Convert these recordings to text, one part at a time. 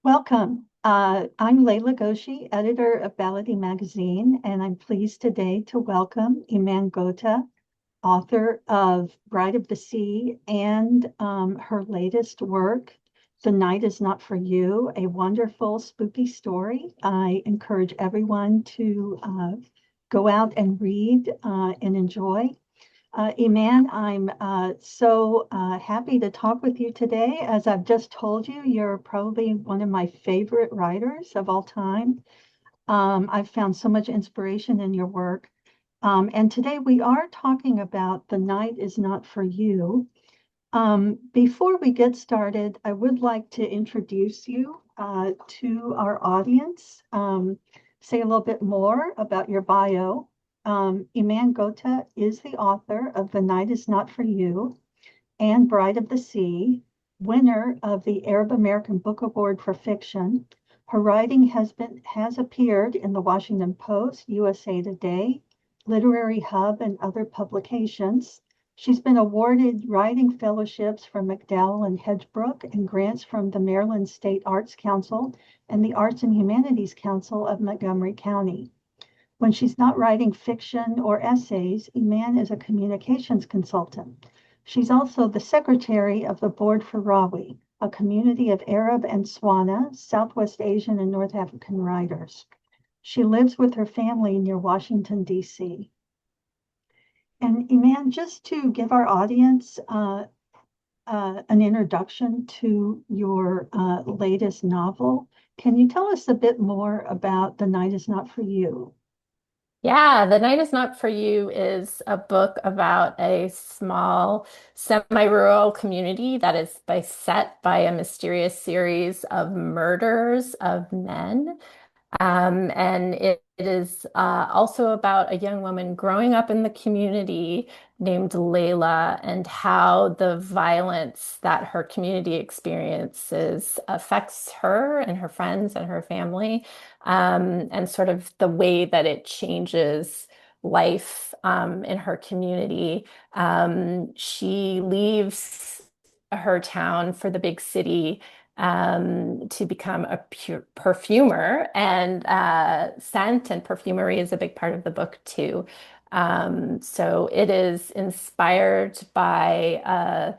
Welcome. I'm Layla Goushey, editor of Baladi magazine, and I'm pleased today to welcome Eman Quotah, author of Bride of the Sea and her latest work, The Night Is Not for You, a wonderful spooky story. I encourage everyone to go out and read and enjoy. Eman, I'm so happy to talk with you today. As I've just told you, you're probably one of my favorite writers of all time. I've found so much inspiration in your work. And today we are talking about The Night Is Not for You. Before we get started, I would like to introduce you to our audience, say a little bit more about your bio. Eman Quotah is the author of The Night Is Not for You and Bride of the Sea, winner of the Arab American Book Award for Fiction. Her writing has appeared in the Washington Post, USA Today, Literary Hub, and other publications. She's been awarded writing fellowships from MacDowell and Hedgebrook and grants from the Maryland State Arts Council and the Arts and Humanities Council of Montgomery County. When she's not writing fiction or essays, Eman is a communications consultant. She's also the secretary of the board for RAWI, a community of Arab and SWANA, Southwest Asian and North African writers. She lives with her family near Washington, D.C. And Eman, just to give our audience an introduction to your latest novel, can you tell us a bit more about The Night Is Not for You? Yeah, The Night Is Not For You is a book about a small semi-rural community that is beset by a mysterious series of murders of men. And it is also about a young woman growing up in the community named Layla and how the violence that her community experiences affects her and her friends and her family, and sort of the way that it changes life in her community. She leaves her town for the big city to become a perfumer, and scent and perfumery is a big part of the book too. So it is inspired by a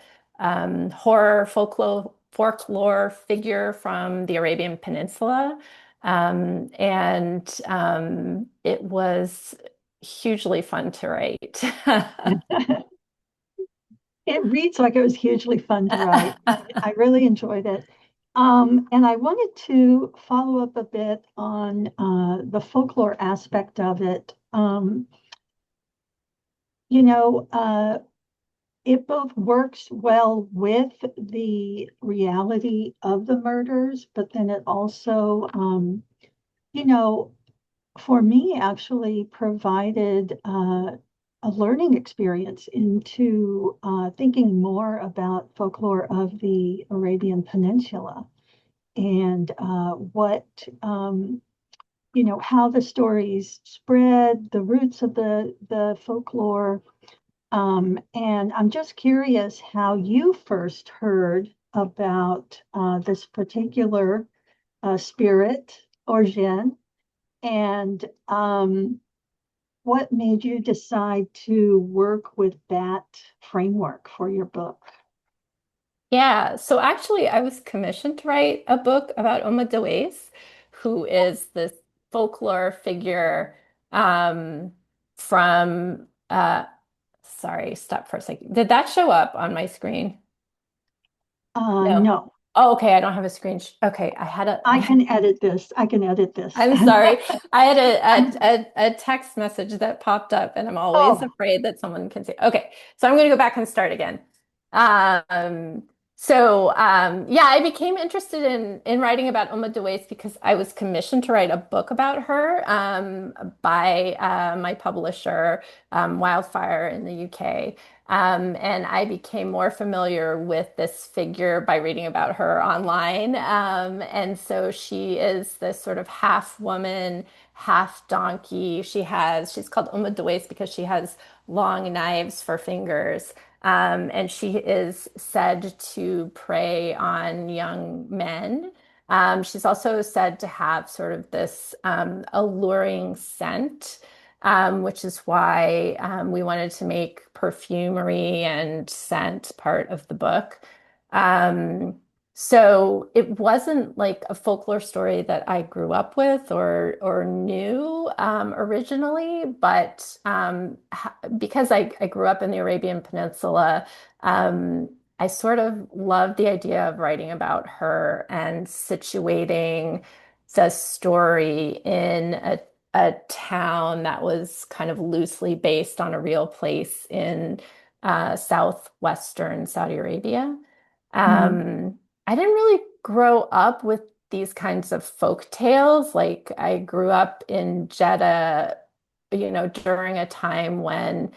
horror folklore figure from the Arabian Peninsula. And it was hugely fun to write. It reads like it was hugely fun to write. I really enjoyed it. And I wanted to follow up a bit on the folklore aspect of it. You know, it both works well with the reality of the murders, but then it also, you know, for me, actually provided a learning experience into thinking more about folklore of the Arabian Peninsula and how the stories spread, the roots of the folklore. And I'm just curious how you first heard about this particular spirit or jinn, and what made you decide to work with that framework for your book? Yeah, so actually, I was commissioned to write a book about Oma Dawes, who is this folklore figure um, from, sorry, stop for a second. Did that show up on my screen? No. No, Oh, okay, I don't have a screen. Okay, I can edit this. I can edit this. I'm sorry. I had a text message that popped up, and I'm always Oh, afraid that someone can see. Okay, so I'm going to go back and start again. Um, yeah, I became interested in writing about Uma Dawes because I was commissioned to write a book about her by my publisher, Wildfire in the UK. And I became more familiar with this figure by reading about her online. And so she is this sort of half woman, half donkey. She's called Uma Dawes because she has long knives for fingers. And she is said to prey on young men. She's also said to have sort of this alluring scent, which is why we wanted to make perfumery and scent part of the book. Um, so it wasn't like a folklore story that I grew up with or knew originally, but because I grew up in the Arabian Peninsula, I sort of love the idea of writing about her and situating the story in a town that was kind of loosely based on a real place in southwestern Saudi Arabia. Mhm. I didn't really grow up with these kinds of folk tales. Like I grew up in Jeddah, during a time when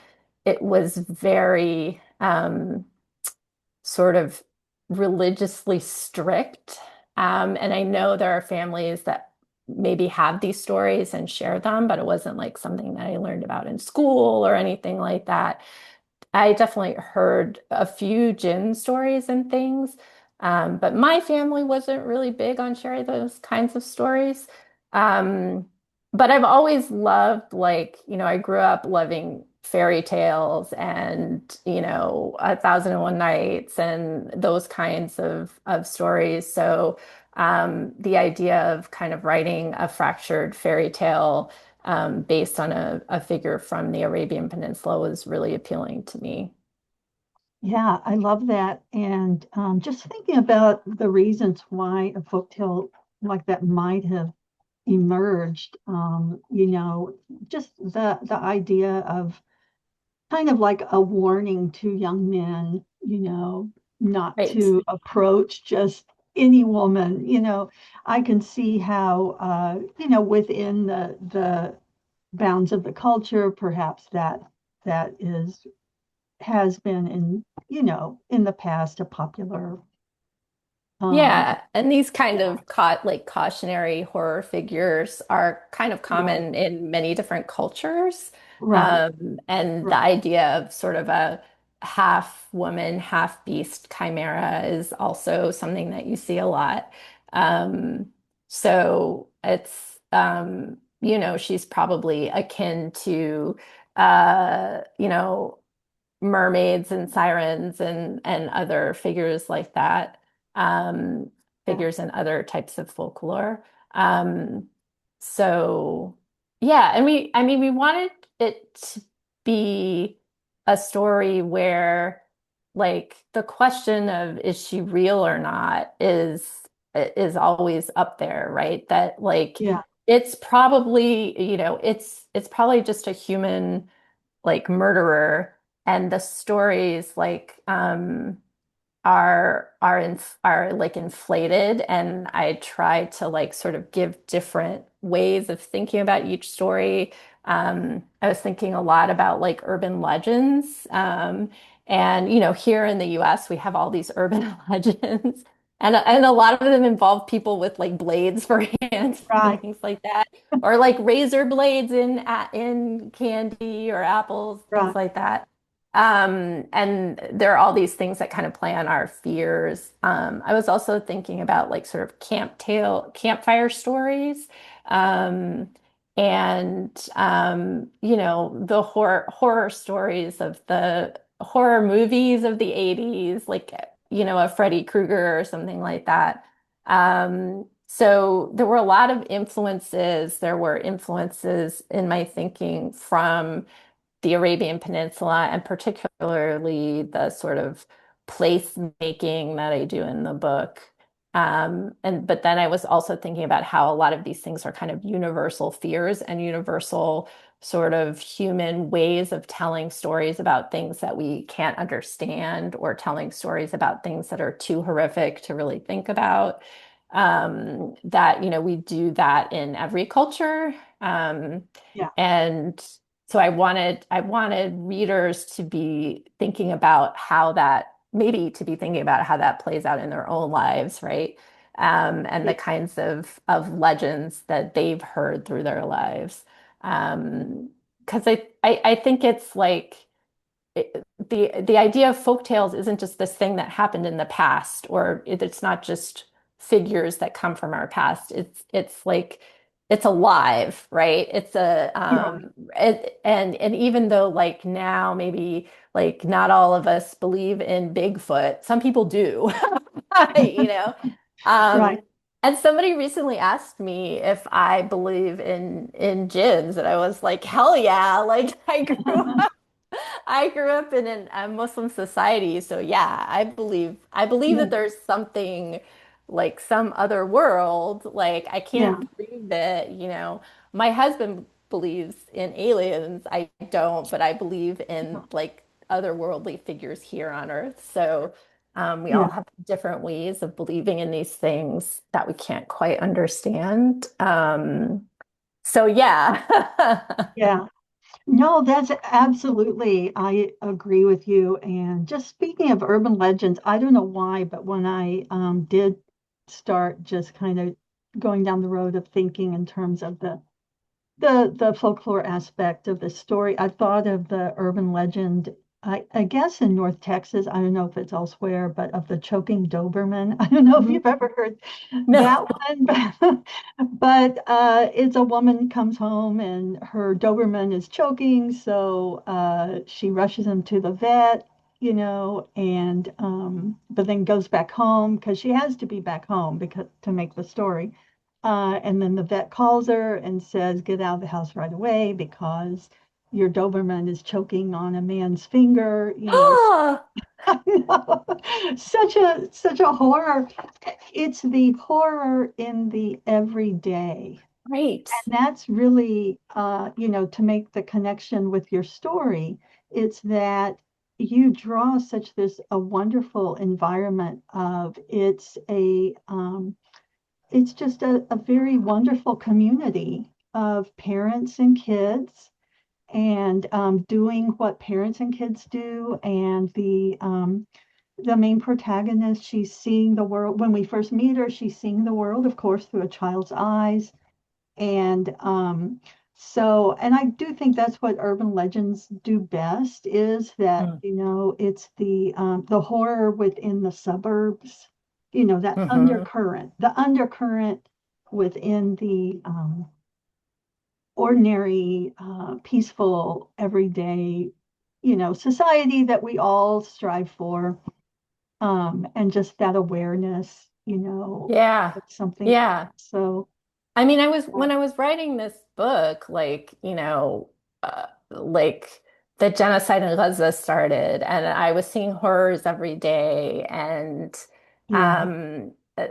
it was very sort of religiously strict. And I know there are families that maybe have these stories and share them, but it wasn't like something that I learned about in school or anything like that. I definitely heard a few gin stories and things, but my family wasn't really big on sharing those kinds of stories. Um, but I've always loved, like, I grew up loving fairy tales and, A Thousand and One Nights and those kinds of stories. So the idea of kind of writing a fractured fairy tale based on a figure from the Arabian Peninsula was really appealing to me. Yeah, I love that. And just thinking about the reasons why a folktale like that might have emerged, just the idea of kind of like a warning to young men, not Right. to approach just any woman. I can see how, within the bounds of the culture, perhaps that is has been in the past a popular, um, Yeah, and these kind yeah, of like cautionary horror figures are kind of right, common in many different cultures. right, And the right. idea of sort of a half woman, half beast chimera is also something that you see a lot. Um, so she's probably akin to mermaids and sirens and other figures like that, um, Yeah, figures in other types of folklore. Um, so yeah, and I mean, we wanted it to be a story where, like, the question of is she real or not is always up there, right? That like yeah, it's probably, it's probably just a human like murderer, and the stories like are like inflated, and I try to like sort of give different ways of thinking about each story. I was thinking a lot about like urban legends. And here in the US we have all these urban legends, and a lot of them involve people with like blades for hands and right, things like that, or like razor blades in candy or apples, things right. like that. And there are all these things that kind of play on our fears. I was also thinking about like sort of campfire stories, um, and the horror stories of the horror movies of the 80s, like a Freddy Krueger or something like that. So there were a lot of influences. There were influences in my thinking from the Arabian Peninsula, and particularly the sort of place making that I do in the book. And but then I was also thinking about how a lot of these things are kind of universal fears and universal sort of human ways of telling stories about things that we can't understand, or telling stories about things that are too horrific to really think about. That, we do that in every culture. Yeah, And so I wanted readers to be thinking about how that, maybe to be thinking about how that plays out in their own lives, right? And yeah, the kinds of legends that they've heard through their lives. Because I think it's like the idea of folk tales isn't just this thing that happened in the past, or it's not just figures that come from our past. It's like it's alive, right? It's a Yeah, and even though like now maybe like not all of us believe in Bigfoot, some people do. You know. right. Um, and somebody recently asked me if I believe in jinns, and I was like, hell yeah! Like I grew up in a Muslim society, so yeah, I believe that Yeah, there's something like some other world. Like I yeah, can't prove it, you know. My husband believes in aliens. I don't, but I believe in like otherworldly figures here on Earth. So we all yeah, have different ways of believing in these things that we can't quite understand. So yeah. yeah. No, that's absolutely, I agree with you. And just speaking of urban legends, I don't know why, but when I did start just kind of going down the road of thinking in terms of the folklore aspect of the story, I thought of the urban legend, I guess in North Texas, I don't know if it's elsewhere, but of the choking Doberman. I don't know if Mhm. you've ever heard that No. one, but it's a woman comes home and her Doberman is choking, so she rushes him to the vet, and but then goes back home because she has to be back home because to make the story. And then the vet calls her and says, "Get out of the house right away because your Doberman is choking on a man's finger." Such a horror. It's the horror in the everyday. Right. And that's really, to make the connection with your story, it's that you draw such this a wonderful environment of it's just a very wonderful community of parents and kids and doing what parents and kids do. And the main protagonist, she's seeing the world. When we first meet her, she's seeing the world, of course, through a child's eyes. And and I do think that's what urban legends do best is that, it's the horror within the suburbs, that Mm-hmm. the undercurrent within the ordinary, peaceful, everyday, society that we all strive for. And just that awareness, Yeah. of something. Yeah. So, I mean, I was uh, when I was writing this book, like, like the genocide in Gaza started, and I was seeing horrors every day, and yeah, um, uh,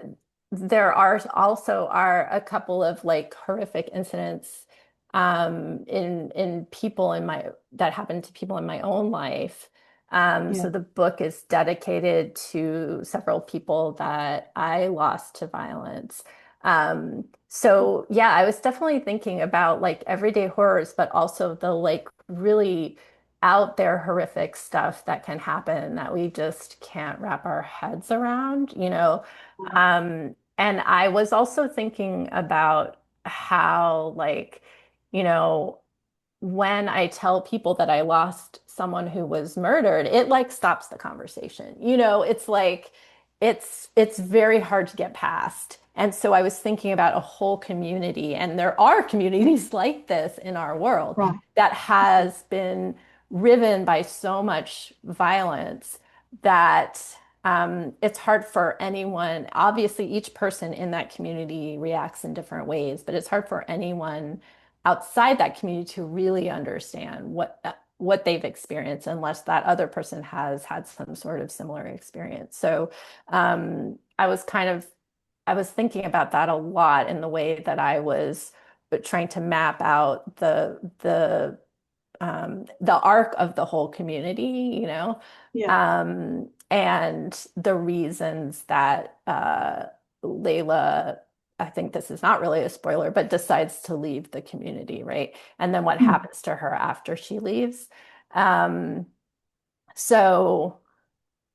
there are also are a couple of like horrific incidents in people in my that happened to people in my own life. yeah, So the book is dedicated to several people that I lost to violence. So yeah, I was definitely thinking about like everyday horrors, but also the like really out there horrific stuff that can happen that we just can't wrap our heads around, you know. And I was also thinking about how like, you know, when I tell people that I lost someone who was murdered, it like stops the conversation. You know, it's like it's very hard to get past. And so I was thinking about a whole community, and there are communities like this in our world right. that has been riven by so much violence that it's hard for anyone. Obviously, each person in that community reacts in different ways, but it's hard for anyone outside that community to really understand what they've experienced unless that other person has had some sort of similar experience. So I was thinking about that a lot in the way that I was trying to map out the arc of the whole community, Yeah. and the reasons that Layla, I think this is not really a spoiler, but decides to leave the community, right? And then what Hmm. happens to her after she leaves. Um, so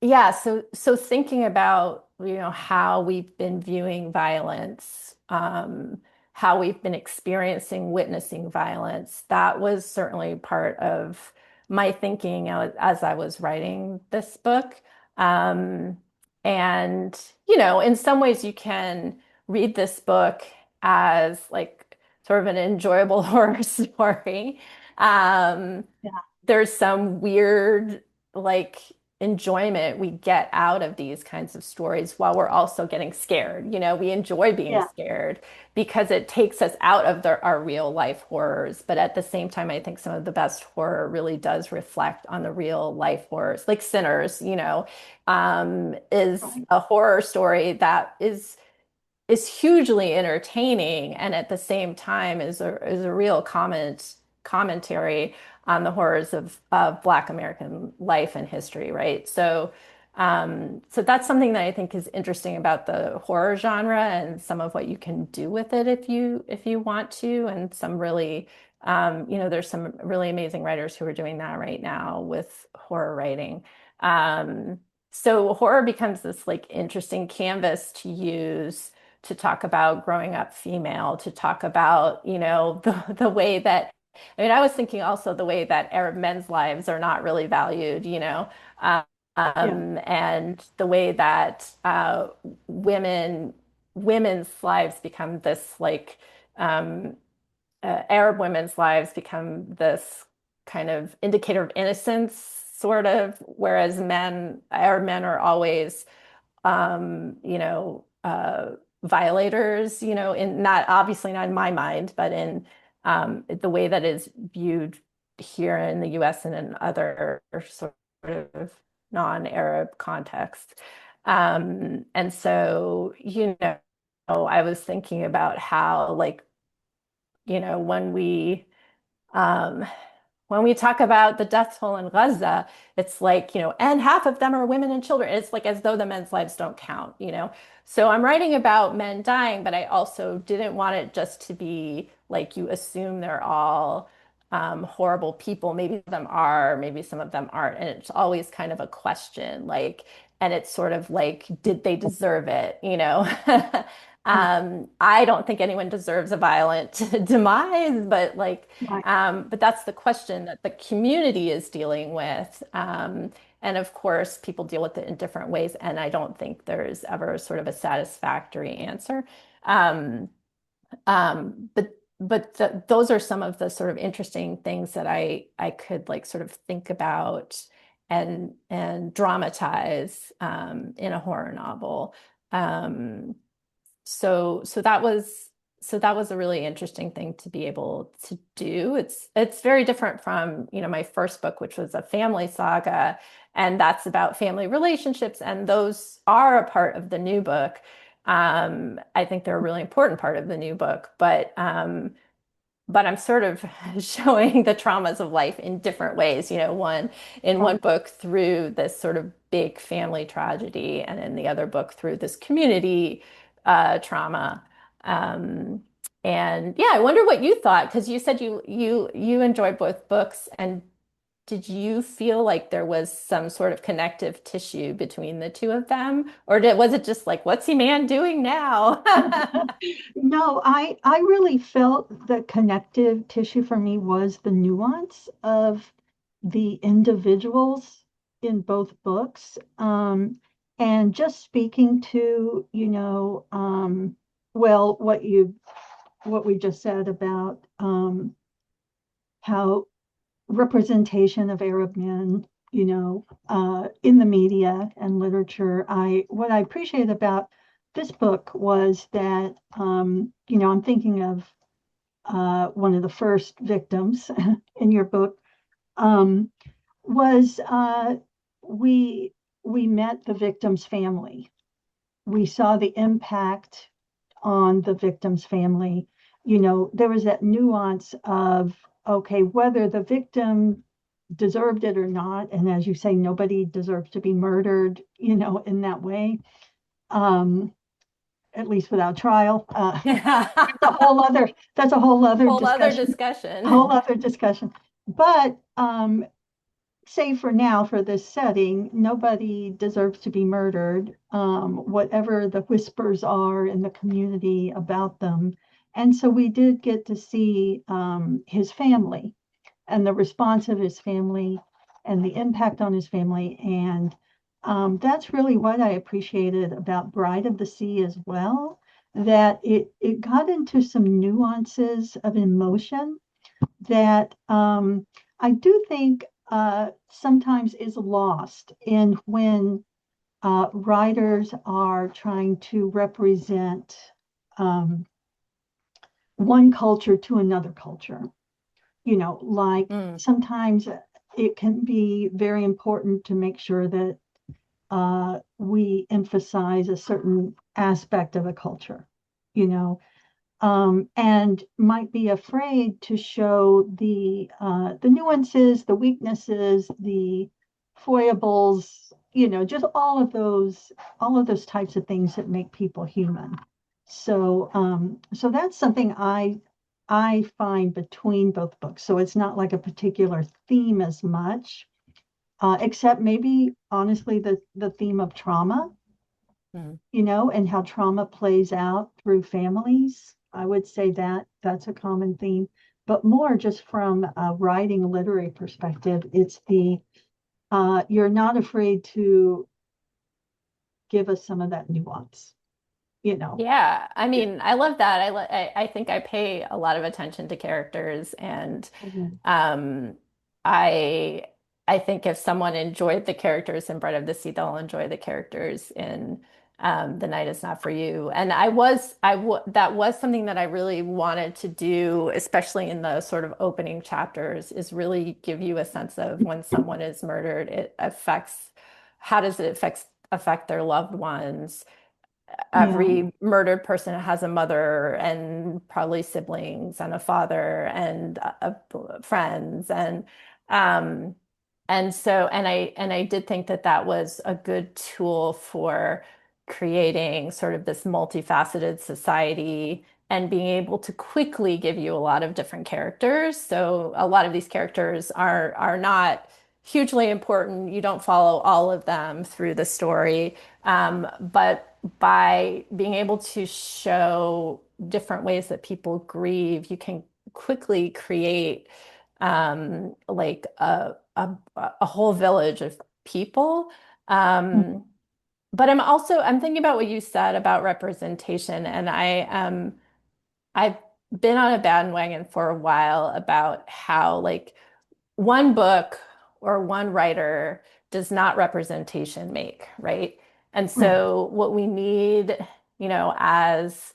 yeah, so thinking about, how we've been viewing violence, how we've been experiencing, witnessing violence, that was certainly part of my thinking as I was writing this book. Um, And, in some ways you can read this book as like sort of an enjoyable horror story. Um, Yeah. there's some weird like enjoyment we get out of these kinds of stories while we're also getting scared. We enjoy being Yeah. scared because it takes us out of our real life horrors. But at the same time, I think some of the best horror really does reflect on the real life horrors, like Sinners, is Right. a horror story that is hugely entertaining and at the same time is a real commentary on the horrors of Black American life and history, right? So that's something that I think is interesting about the horror genre and some of what you can do with it if you want to, and there's some really amazing writers who are doing that right now with horror writing. Um, so horror becomes this like interesting canvas to use to talk about growing up female, to talk about, the way that, I was thinking also the way that Arab men's lives are not really valued, um, Yeah. and the way that women's lives become this like Arab women's lives become this kind of indicator of innocence, sort of, whereas Arab men are always violators, in not obviously not in my mind, but in the way that is viewed here in the US and in other sort of non-Arab contexts. And so, I was thinking about how, like, when um, we talk about the death toll in Gaza, it's like, and half of them are women and children. It's like as though the men's lives don't count. So I'm writing about men dying, but I also didn't want it just to be like you assume they're all horrible people. Maybe some of them are, maybe some of them aren't. And it's always kind of a question, like, and it's sort of like, did they deserve it? Yeah. I don't think anyone deserves a violent demise, but like, Right. but that's the question that the community is dealing with. And of course, people deal with it in different ways. And I don't think there's ever sort of a satisfactory answer. Um, but those are some of the sort of interesting things that I could like sort of think about and dramatize in a horror novel. Um, so that was a really interesting thing to be able to do. It's very different from, my first book, which was a family saga, and that's about family relationships, and those are a part of the new book. I think they're a really important part of the new book, but I'm sort of showing the traumas of life in different ways, in one Right. book through this sort of big family tragedy, and in the other book through this community trauma. Um, and yeah, I wonder what you thought, because you said you enjoyed both books, and did you feel like there was some sort of connective tissue between the two of them, or was it just like, what's Eman doing now? No, I really felt the connective tissue for me was the nuance of the individuals in both books. And just speaking to, well, what we just said about how representation of Arab men, in the media and literature. What I appreciate about this book was that, I'm thinking of one of the first victims in your book, um, was we we met the victim's family. We saw the impact on the victim's family. There was that nuance of, okay, whether the victim deserved it or not, and as you say, nobody deserves to be murdered, in that way, um, at least without trial. Yeah. That's a whole other Whole other discussion, whole discussion. other discussion. But say for now, for this setting, nobody deserves to be murdered, whatever the whispers are in the community about them. And so we did get to see his family and the response of his family and the impact on his family. And That's really what I appreciated about Bride of the Sea as well, that it got into some nuances of emotion that I do think sometimes is lost in when writers are trying to represent um, one culture to another culture. Like Mm. sometimes it can be very important to make sure that we emphasize a certain aspect of a culture, you know, and might be afraid to show the nuances, the weaknesses, the foibles, just all of those types of things that make people human. So that's something I find between both books. So it's not like a particular theme as much, except maybe honestly the theme of trauma, Mm. and how trauma plays out through families. I would say that that's a common theme, but more just from a writing literary perspective, it's the you're not afraid to give us some of that nuance, you know. Yeah, I Yeah. mean, I love that. I think I pay a lot of attention to characters, and Mhm. um, I I think if someone enjoyed the characters in Bread of the Sea, they'll enjoy the characters in The Night Is Not for You. And I w that was something that I really wanted to do, especially in the sort of opening chapters, is really give you a sense of when someone is murdered, how does it affect their loved ones? Yeah. Every murdered person has a mother and probably siblings and a father and friends um and I did think that that was a good tool for creating sort of this multifaceted society and being able to quickly give you a lot of different characters. So a lot of these characters are not hugely important. You don't follow all of them through the story. But by being able to show different ways that people grieve, you can quickly create like a whole village of people. Um, but I'm thinking about what you said about representation, and I've been on a bandwagon for a while about how like one book or one writer does not representation make, right? And Right. so what we need, as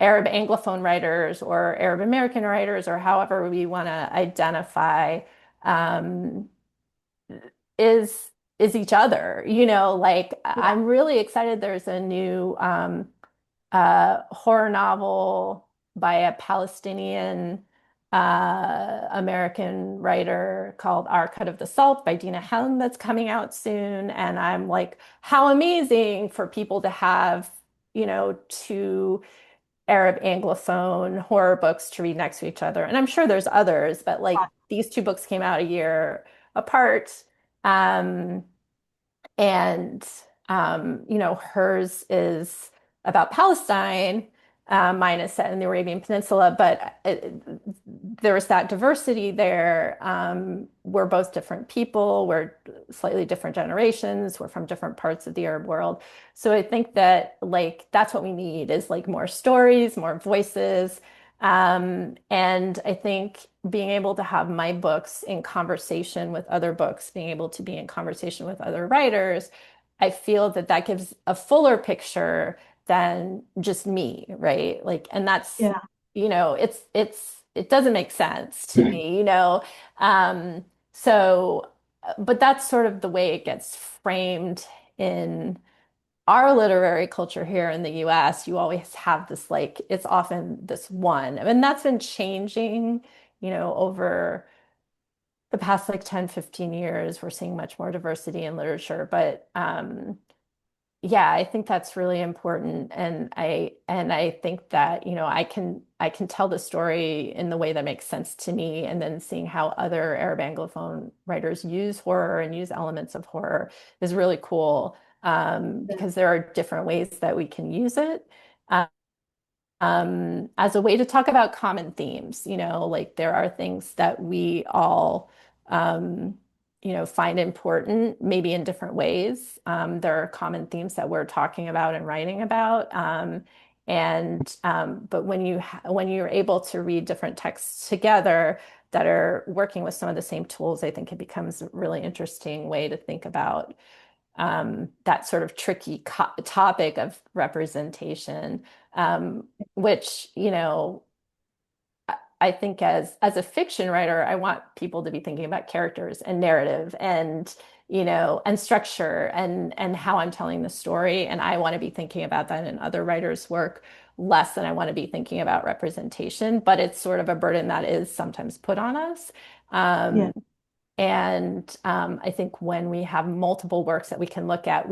Arab Anglophone writers or Arab American writers or however we want to identify, um, is each other. Like Yeah. I'm really excited. There's a new horror novel by a Palestinian American writer called Our Cut of the Salt by Dina Helm that's coming out soon. And I'm like, how amazing for people to have, two Arab Anglophone horror books to read next to each other. And I'm sure there's others, but like these two books came out a year apart. Um, and hers is about Palestine. Mine is set in the Arabian Peninsula, but there was that diversity there. We're both different people. We're slightly different generations. We're from different parts of the Arab world. So I think that like that's what we need is like more stories, more voices. And I think being able to have my books in conversation with other books, being able to be in conversation with other writers, I feel that that gives a fuller picture than just me, right? Like, and that's, Yeah. it doesn't make sense to me. Um, so, but that's sort of the way it gets framed in our literary culture here in the US. You always have this like it's often this one. I mean, that's been changing, over the past like 10, 15 years. We're seeing much more diversity in literature, but yeah, I think that's really important. And I think that, I can tell the story in the way that makes sense to me, and then seeing how other Arab Anglophone writers use horror and use elements of horror is really cool. Because there are different ways that we can use it. As a way to talk about common themes, like there are things that we all um, find important, maybe in different ways. There are common themes that we're talking about and writing about. But when you're able to read different texts together that are working with some of the same tools, I think it becomes a really interesting way to think about that sort of tricky topic of representation, which, I think as a fiction writer, I want people to be thinking about characters and narrative and structure and how I'm telling the story. And I want to be thinking about that in other writers' work less than I want to be thinking about representation. But it's sort of a burden that is sometimes put on us. Yeah. Um, I think when we have multiple works that we can look at,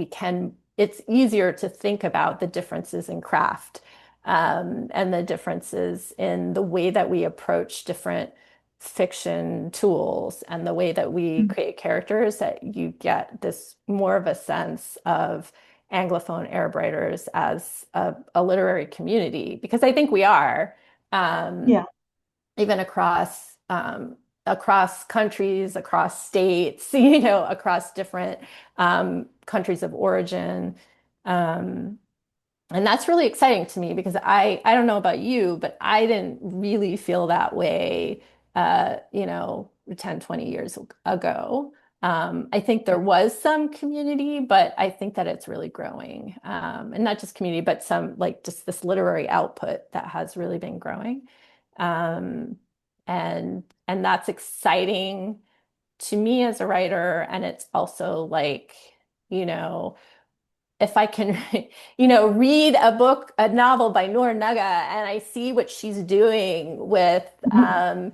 it's easier to think about the differences in craft, and the differences in the way that we approach different fiction tools and the way that we Mm. create characters, that you get this more of a sense of Anglophone Arab writers as a literary community, because I think we are. Um, Yeah. Even across countries, across states, across different countries of origin. Um, and that's really exciting to me because I don't know about you, but I didn't really feel that way 10, 20 years ago. I think there was some community, but I think that it's really growing. And not just community, but some like just this literary output that has really been growing. Um, and that's exciting to me as a writer. And it's also like, you know, if I can, read a novel by Noor Naga and I see what she's doing with, Mhm.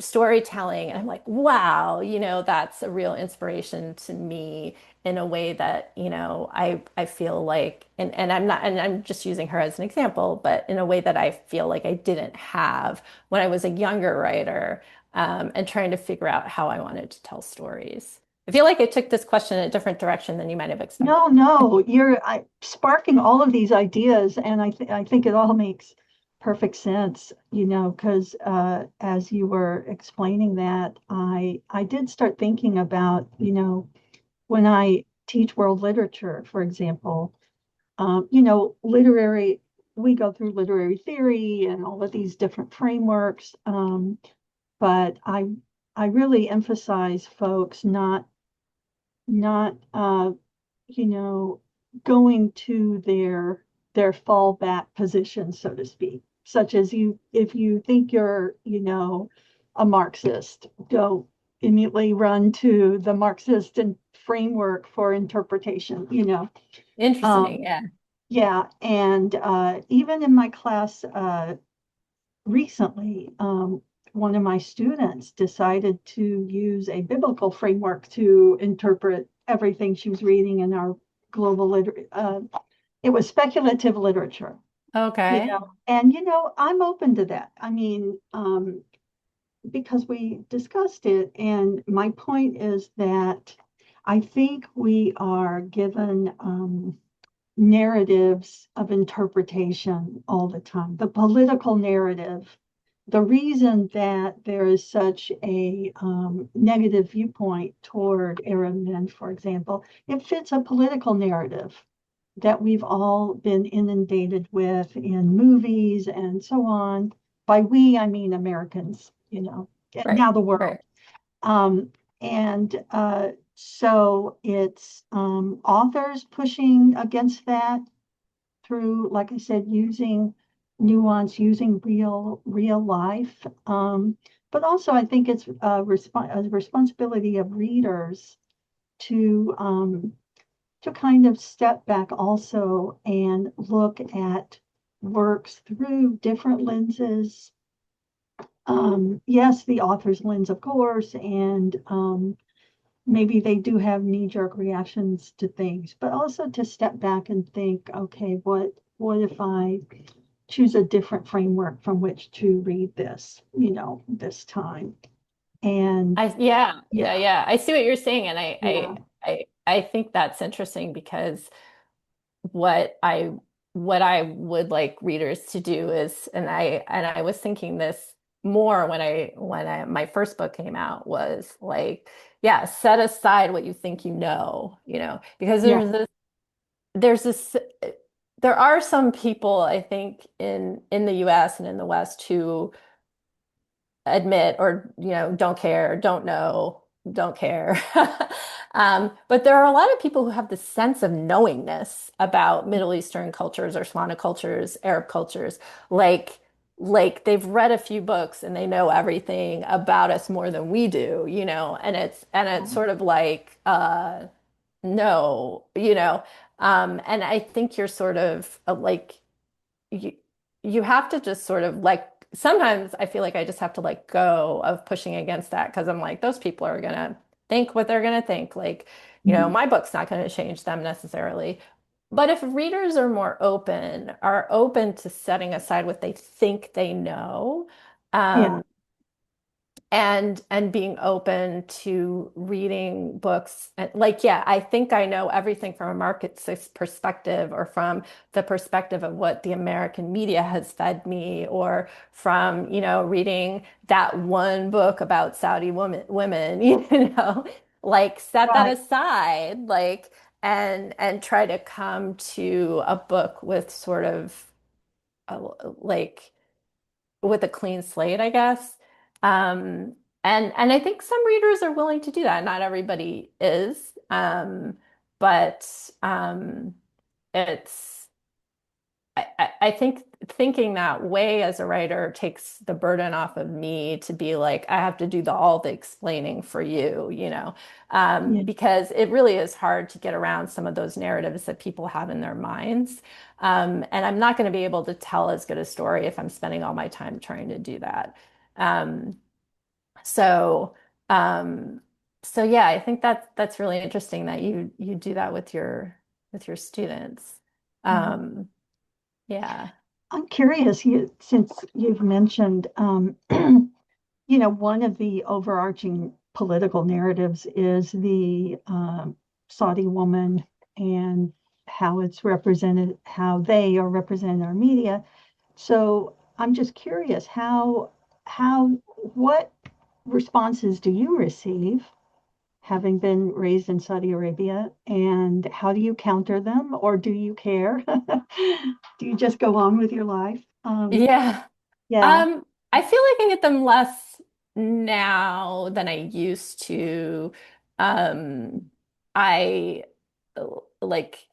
storytelling, and I'm like, wow, that's a real inspiration to me in a way that, I feel like, and I'm just using her as an example, but in a way that I feel like I didn't have when I was a younger writer, and trying to figure out how I wanted to tell stories. I feel like I took this question in a different direction than you might have expected. No, no, sparking all of these ideas, and I think it all makes perfect sense, because as you were explaining that, I did start thinking about, when I teach world literature, for example, literary, we go through literary theory and all of these different frameworks, but I really emphasize folks not you know, going to their fallback position, so to speak, such as if you think you're, a Marxist, don't immediately run to the Marxist and framework for interpretation, Interesting. Um, Yeah. yeah, and even in my class recently, one of my students decided to use a biblical framework to interpret everything she was reading in our global literature. It was speculative literature, Okay. and I'm open to that. I mean, because we discussed it, and my point is that I think we are given narratives of interpretation all the time. The political narrative, the reason that there is such a negative viewpoint toward Arab men, for example, it fits a political narrative that we've all been inundated with in movies and so on. By we, I mean Americans, Right. now the world. Right. Um, and so it's authors pushing against that through, like I said, using nuance, using real life. But also, I think it's a responsibility of readers to kind of step back also and look at works through different lenses. Yes, the author's lens, of course, and maybe they do have knee-jerk reactions to things, but also to step back and think, okay, what if I choose a different framework from which to read this, this time? And Yeah, yeah, yeah, yeah. I see what you're saying, and yeah, I think that's interesting because what I what I would like readers to do is, and I was thinking this more when I my first book came out was like, yeah, set aside what you think you know, because Yeah. there's this there are some people I think in the US and in the West who admit or don't care, don't know, don't care. But there are a lot of people who have this sense of knowingness about Middle Eastern cultures or Swana cultures, Arab cultures, like they've read a few books and they know everything about us more than we do, and it's sort of like no, and I think you're sort of like you you have to just sort of like sometimes I feel like I just have to let go of pushing against that because I'm like those people are gonna think what they're gonna think. Like, Mhm. my book's not gonna change them necessarily. But if readers are open to setting aside what they think they know, Yeah. um, and being open to reading books like yeah, I think I know everything from a perspective or from the perspective of what the American media has fed me or from reading that one book about Saudi women like set that Right. aside like and try to come to a book with sort of like with a clean slate, I guess. Um, and I think some readers are willing to do that. Not everybody is, but it's I think thinking that way as a writer takes the burden off of me to be like, I have to do all the explaining for you, Yeah. because it really is hard to get around some of those narratives that people have in their minds. And I'm not going to be able to tell as good a story if I'm spending all my time trying to do that. Um, so, um, so yeah, I think that's really interesting that you do that with your students. Yeah. Um, yeah. I'm curious, since you've mentioned, one of the overarching political narratives is the Saudi woman and how it's represented, how they are represented in our media. So I'm just curious, how, what responses do you receive having been raised in Saudi Arabia, and how do you counter them, or do you care? Do you just go on with your life? Yeah. Yeah, I feel like I get them less now than I used to.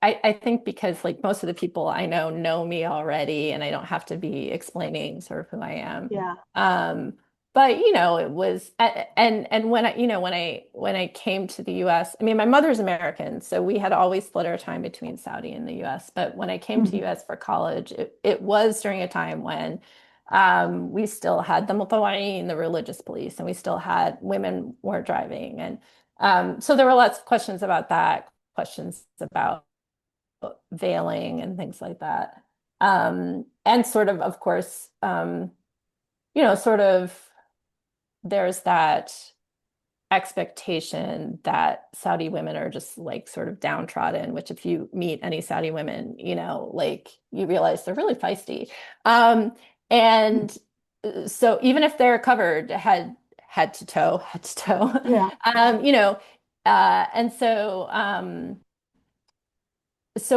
I I think because like most of the people I know me already and I don't have to be explaining sort of who I am. yeah, Um, but it was and when I came to the US, I mean my mother's American, so we had always split our time between Saudi and the US. But when I came to mhm, US for college, it was during a time when we still had the mutawa'in, the religious police, and we still had women were driving. And so there were lots of questions about that, questions about veiling and things like that. And sort of course, sort of there's that expectation that Saudi women are just like sort of downtrodden, which if you meet any Saudi women, like you realize they're really feisty. And so even if they're covered head to toe, yeah, um, you know, and so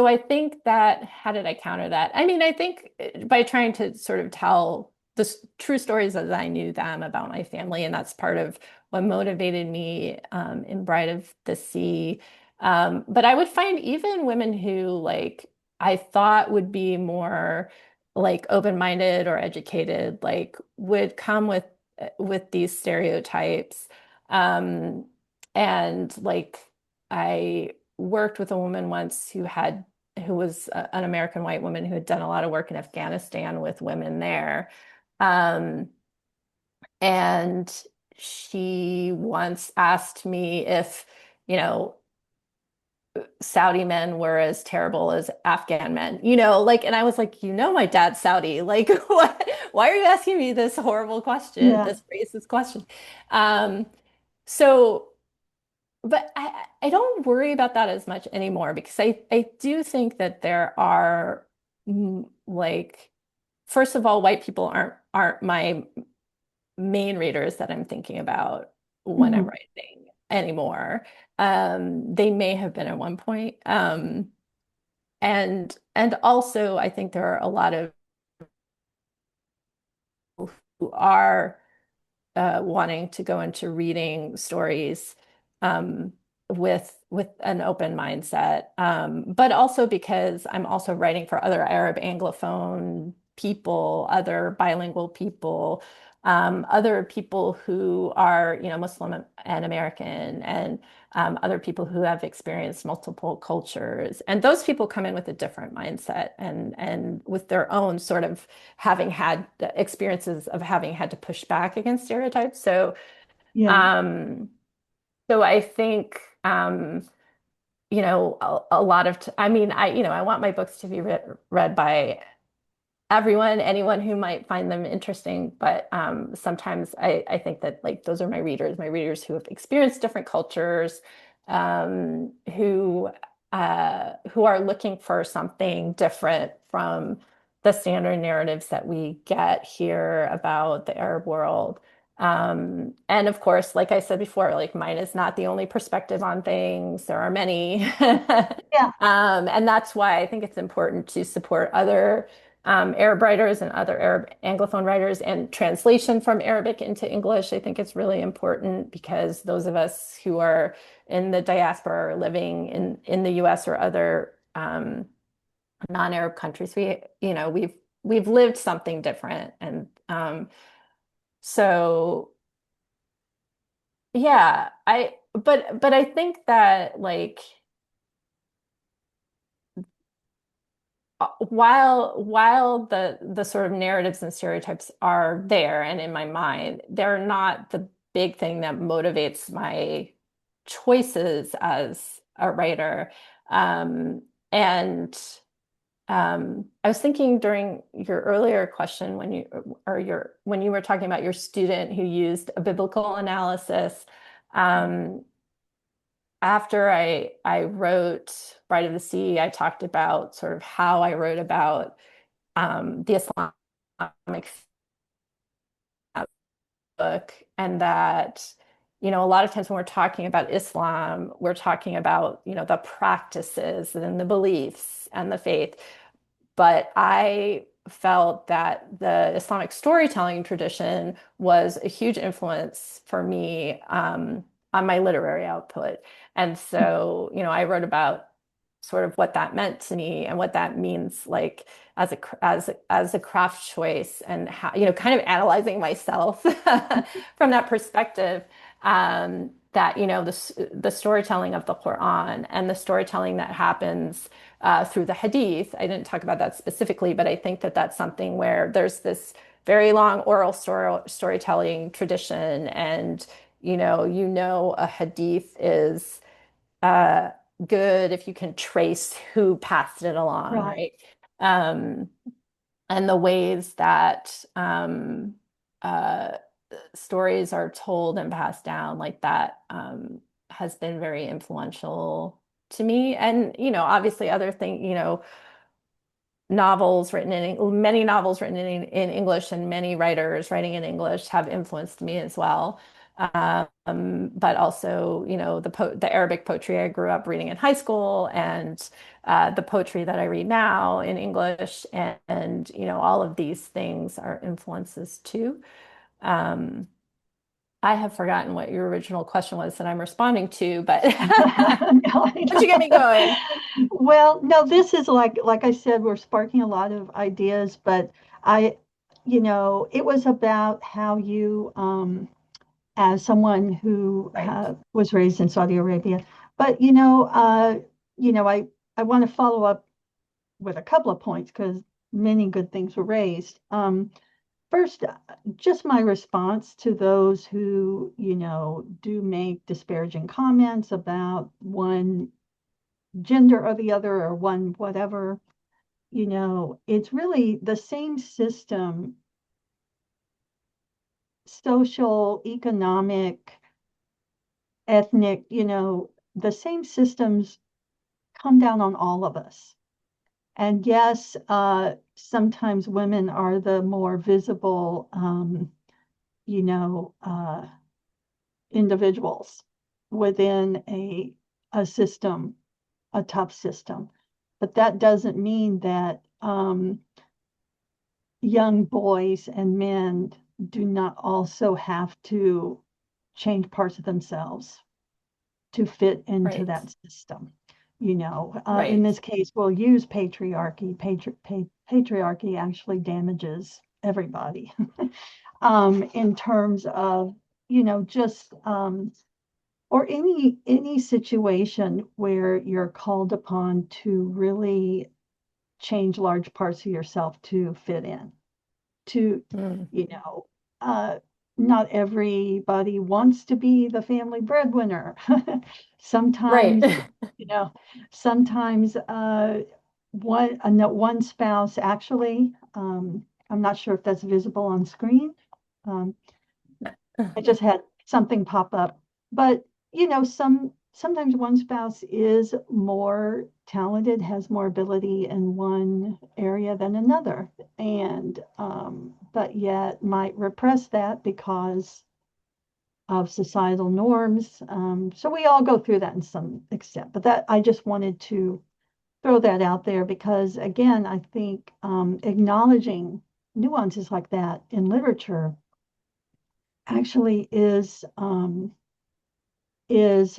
I think that how did I counter that? I mean, I think by trying to sort of tell the true stories as I knew them about my family, and that's part of what motivated me in Bride of the Sea. But I would find even women who like I thought would be more like open-minded or educated, like would come with these stereotypes. Um, and like I worked with a woman once who was an American white woman who had done a lot of work in Afghanistan with women there. Um, and she once asked me if, you know, Saudi men were as terrible as Afghan men, like, and I was like, my dad's Saudi. Like, what, why are you asking me this horrible question, yeah, this racist question? Um, so but I don't worry about that as much anymore because I do think that there are like first of all, white people aren't my main readers that I'm thinking about when I'm Mhm. writing anymore. They may have been at one point. And also I think there are a lot of people who are wanting to go into reading stories um, with an open mindset, but also because I'm also writing for other Arab Anglophone people, other bilingual people, other people who are, Muslim and American, and other people who have experienced multiple cultures. And those people come in with a different mindset and with their own sort of having had experiences of having had to push back against stereotypes. Yeah, Um, so I think, a lot of, I mean, I want my books to be read by everyone, anyone who might find them interesting. But sometimes I think that like those are my readers who have experienced different cultures, who are looking for something different from the standard narratives that we get here about the Arab world. And of course, like I said before, like mine is not the only perspective on things. There are many. yeah, And that's why I think it's important to support other Arab writers and other Arab Anglophone writers and translation from Arabic into English. I think it's really important because those of us who are in the diaspora or living in the US or other non-Arab countries, we've lived something different. And so yeah, but I think that like while the sort of narratives and stereotypes are there and in my mind, they're not the big thing that motivates my choices as a writer. Um, and I was thinking during your earlier question when you were talking about your student who used a biblical analysis. Um, After I wrote Bride of the Sea, I talked about sort of how I wrote about the Islamic book, and that a lot of times when we're talking about Islam, we're talking about the practices and the beliefs and the faith. But I felt that the Islamic storytelling tradition was a huge influence for me on my literary output. And so, I wrote about sort of what that meant to me and what that means like as a craft choice, and how, kind of analyzing myself from that perspective. That the storytelling of the Quran and the storytelling that happens through the Hadith. I didn't talk about that specifically, but I think that that's something where there's this very long oral storytelling tradition, and a Hadith is uh, good if you can trace who passed it along, right. right? Um, and the ways that uh, stories are told and passed down like that has been very influential to me. And, obviously other things, many novels written in English and many writers writing in English have influenced me as well. But also, the Arabic poetry I grew up reading in high school, and the poetry that I read now in English, and all of these things are influences too. Um, I have forgotten what your original question was that I'm responding to, but No, I once you get me going. well, no, this is like I said, we're sparking a lot of ideas, but I, it was about how you, as someone who Right. was raised in Saudi Arabia, but I want to follow up with a couple of points because many good things were raised. First, just my response to those who, do make disparaging comments about one gender or the other or one whatever, it's really the same system, social, economic, ethnic, the same systems come down on all of us. And yes, sometimes women are the more visible you know, individuals within a system, a tough system. But that doesn't mean that young boys and men do not also have to change parts of themselves to fit into Right. that system. You know, in Right. this case, we'll use patriarchy. Patriarchy actually damages everybody in terms of, just or any situation where you're called upon to really change large parts of yourself to fit in to, Mm. you know, uh, not everybody wants to be the family breadwinner. Right. Sometimes, you know, sometimes one spouse actually, I'm not sure if that's visible on screen. Um, I just had something pop up. But, sometimes one spouse is more talented, has more ability in one area than another, and but yet might repress that because of societal norms. So we all go through that in some extent. But that I just wanted to throw that out there because again, I think acknowledging nuances like that in literature actually is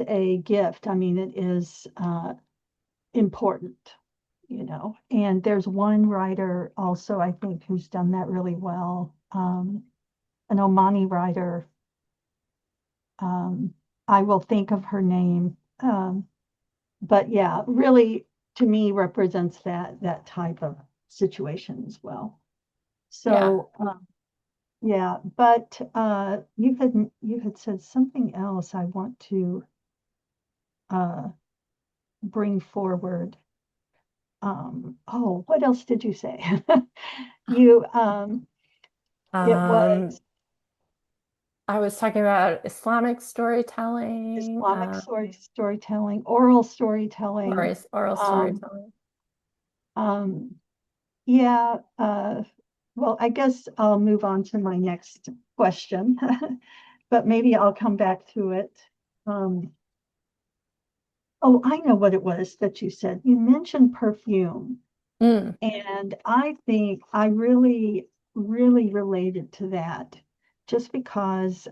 a gift. I mean, it is important, And there's one writer also, I think, who's done that really well. An Omani writer. Um, I will think of her name. But yeah, really, to me, represents that type of situation as well. Yeah. So yeah, but you had said something else I want to uh, bring forward. What else did you say? You, it Um, was I was talking about Islamic storytelling, Islamic storytelling, oral storytelling. oral Um, storytelling. um, yeah, well, I guess I'll move on to my next question, but maybe I'll come back to it. Um, oh, I know what it was that you said. You mentioned perfume. Mm, And I think I really, really related to that just because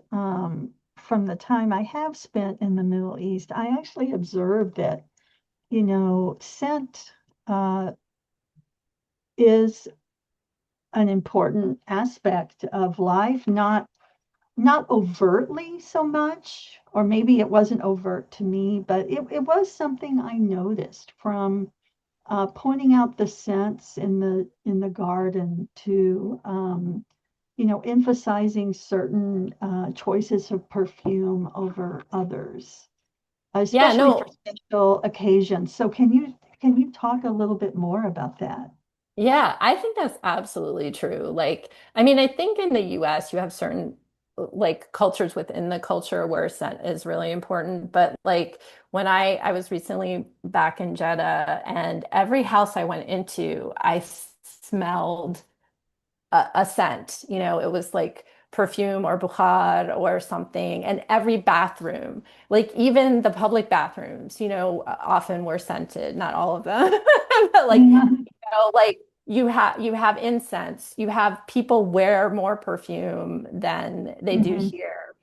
from the time I have spent in the Middle East, I actually observed that, scent is an important aspect of life, not overtly so much, or maybe it wasn't overt to me, but it was something I noticed from pointing out the scents in the garden to emphasizing certain choices of perfume over others, yeah, especially for no, special occasions. So can you talk a little bit more about that? yeah, I think that's absolutely true. Like, I mean, I think in the US you have certain like cultures within the culture where scent is really important. But like when I was recently back in Jeddah and every house I went into, smelled a scent. It was like perfume or bukhar or something. And every bathroom, like even the public bathrooms, often were scented, not all of them, but like, like you have incense, you have people wear more perfume than they do Mhm, here.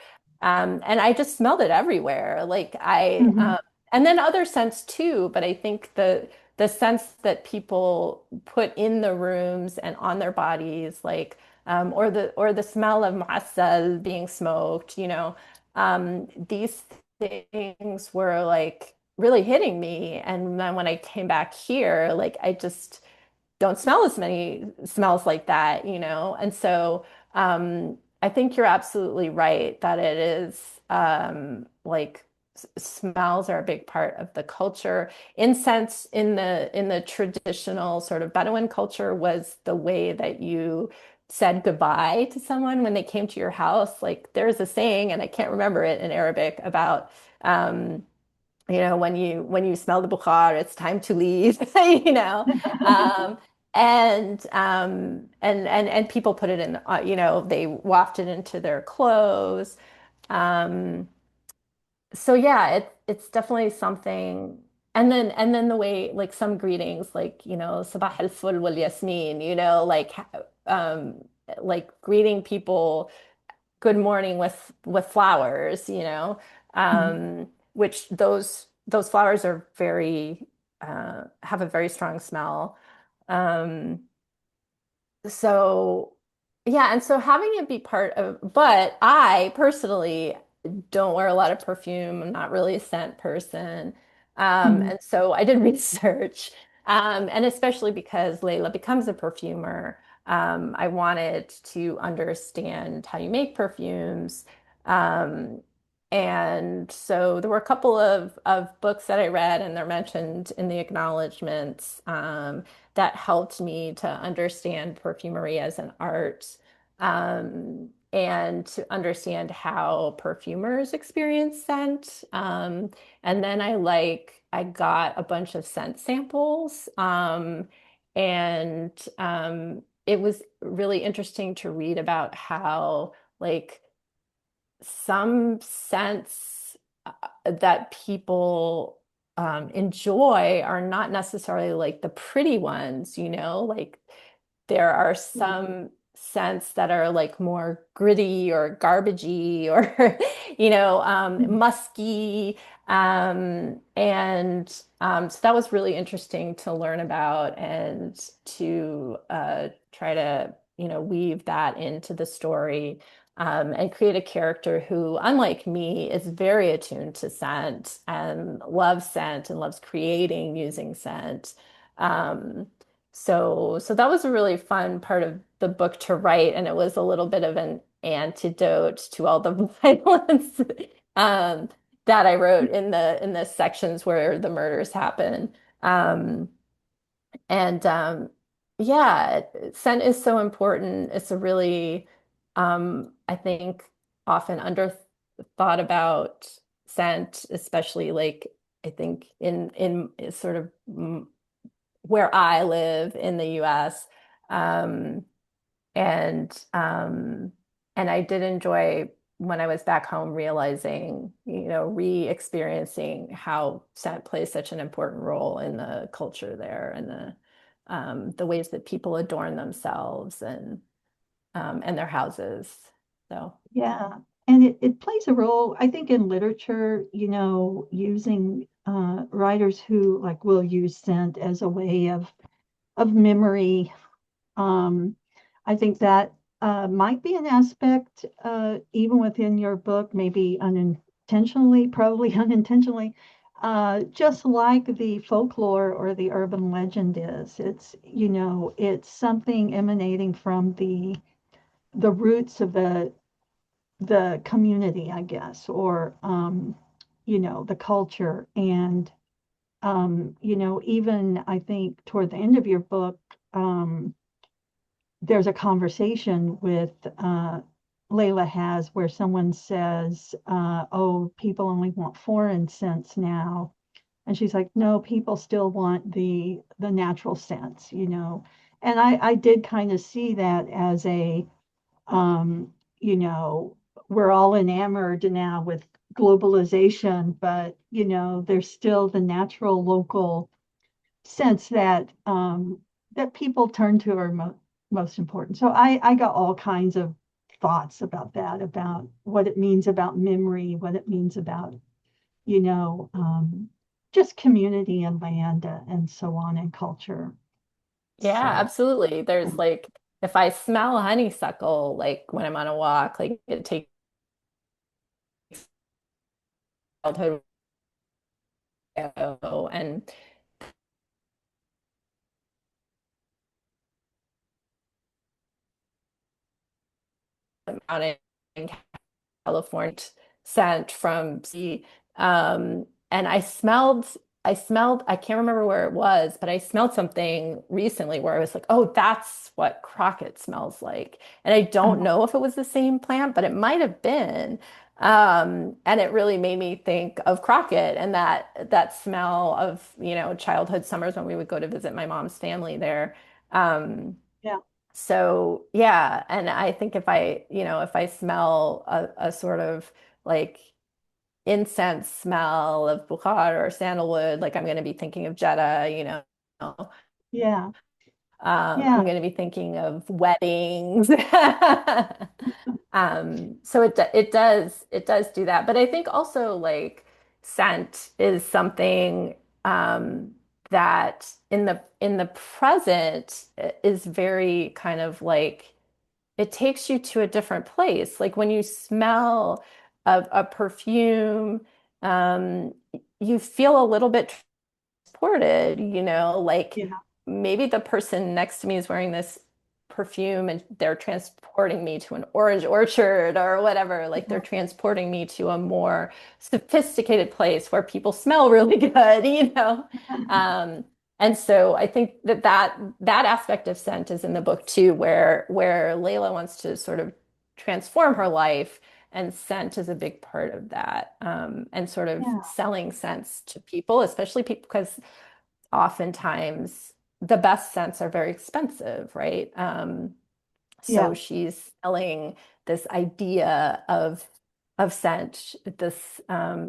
And I just smelled it everywhere. Like mhm, and then other scents too, but I think the sense that people put in the rooms and on their bodies, like or the smell of mu'assal being smoked, these things were like really hitting me. And then when I came back here, like I just don't smell as many smells like that, And so I think you're absolutely right that it is like smells are a big part of the culture. Incense in the traditional sort of Bedouin culture was the way that you said goodbye to someone when they came to your house. Like there's a saying, and I can't remember it in Arabic about when you smell the bukhar, it's time to leave, you know. Um, And people put it in, they waft it into their clothes. Um, so yeah, it's definitely something. And then the way like some greetings, like, sabah al ful wal yasmin, um greeting people good morning with flowers, which those flowers are very have a very strong smell. Um, so yeah, and so having it be part of, but I personally don't wear a lot of perfume. I'm not really a scent person. Mhm. And so I did research. And especially because Layla becomes a perfumer, I wanted to understand how you make perfumes. Um, and so there were a couple of books that I read, and they're mentioned in the acknowledgments. That helped me to understand perfumery as an art, and to understand how perfumers experience scent. And then I got a bunch of scent samples, and it was really interesting to read about how like some scents that people enjoy are not necessarily like the pretty ones, like there are some scents that are like more gritty or garbagey or, musky. And so that was really interesting to learn about and to try to, weave that into the story, and create a character who, unlike me, is very attuned to scent and loves creating using scent. Um, so that was a really fun part of the book to write, and it was a little bit of an antidote to all the violence um, that I wrote in the sections where the murders happen. Um, and yeah, scent is so important. It's a really, I think, often under thought about scent, especially like I think in sort of where I live in the US. Um, and and I did enjoy when I was back home realizing, re-experiencing how scent plays such an important role in the culture there and the ways that people adorn themselves and their houses. So Yeah. And it plays a role, I think, in literature, using writers who like will use scent as a way of memory. Um, I think that might be an aspect, even within your book, maybe unintentionally, probably unintentionally, just like the folklore or the urban legend is. It's something emanating from the roots of the community, I guess, or the culture. And even I think toward the end of your book, there's a conversation with Layla has where someone says, "Oh, people only want foreign scents now," and she's like, "No, people still want the natural scents." And I did kind of see that as um, you know, we're all enamored now with globalization, but there's still the natural local sense that people turn to are most important. So I got all kinds of thoughts about that, about what it means about memory, what it means about, you know, um, just community and land and so on and culture. yeah, So absolutely. There's like if I smell honeysuckle, like when I'm on a walk, like it takes childhood ago. And out in California scent from sea. And I smelled, I can't remember where it was, but I smelled something recently where I was like, oh, that's what Crockett smells like. And I don't know if it was the same plant, but it might have been. And it really made me think of Crockett and that smell of, childhood summers when we would go to visit my mom's family there. Um, Yeah. so yeah, and I think if if I smell a sort of like incense smell of bukhar or sandalwood, like I'm going to be thinking of Jeddah. Yeah. Yeah. I'm going to be thinking of weddings. So it does do that. But I think also like scent is something um, that in the present is very kind of like it takes you to a different place. Like when you smell a perfume, um, you feel a little bit transported, like Yeah. maybe the person next to me is wearing this perfume and they're transporting me to an orange orchard or whatever. Like they're transporting me to a more sophisticated place where people smell really good. Um, and so I think that aspect of scent is in the book too, where Layla wants to sort of transform her life, and scent is a big part of that. And sort of Yeah. selling scents to people, especially people, because oftentimes the best scents are very expensive, right? So Yeah. she's selling this idea of scent, this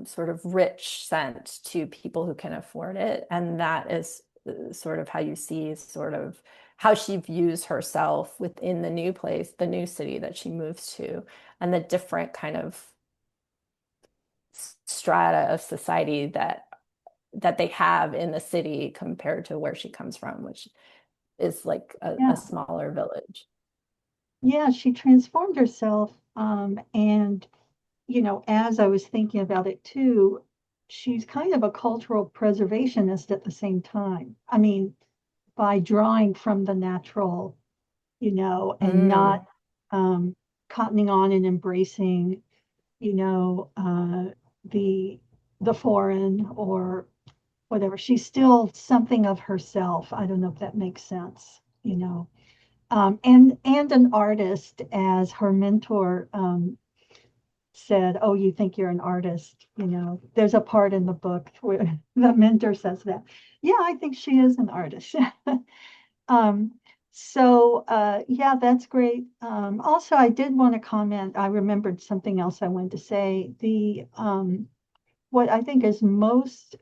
sort of rich scent to people who can afford it, and that is sort of how you see sort of how she views herself within the new place, the new city that she moves to, and the different kind of strata of society that they have in the city compared to where she comes from, which is like a Yeah. smaller village. Yeah. She transformed herself. And, as I was thinking about it too, she's kind of a cultural preservationist at the same time. I mean, by drawing from the natural, and Mm, not um, cottoning on and embracing, the foreign or whatever. She's still something of herself. I don't know if that makes sense, and an artist, as her mentor said, "Oh, you think you're an artist?" There's a part in the book where the mentor says that. Yeah, I think she is an artist. Um, yeah, that's great. Also, I did want to comment. I remembered something else I wanted to say. The What I think is most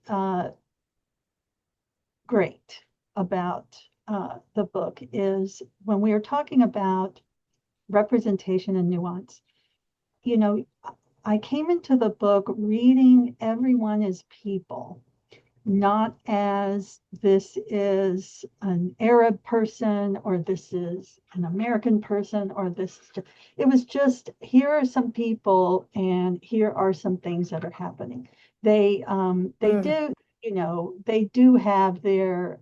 great about the book is when we are talking about representation and nuance. You know, I came into the book reading everyone as people, not as this is an Arab person or this is an American person or it was just here are some people and here are some things that are happening. They mm, do, they do have their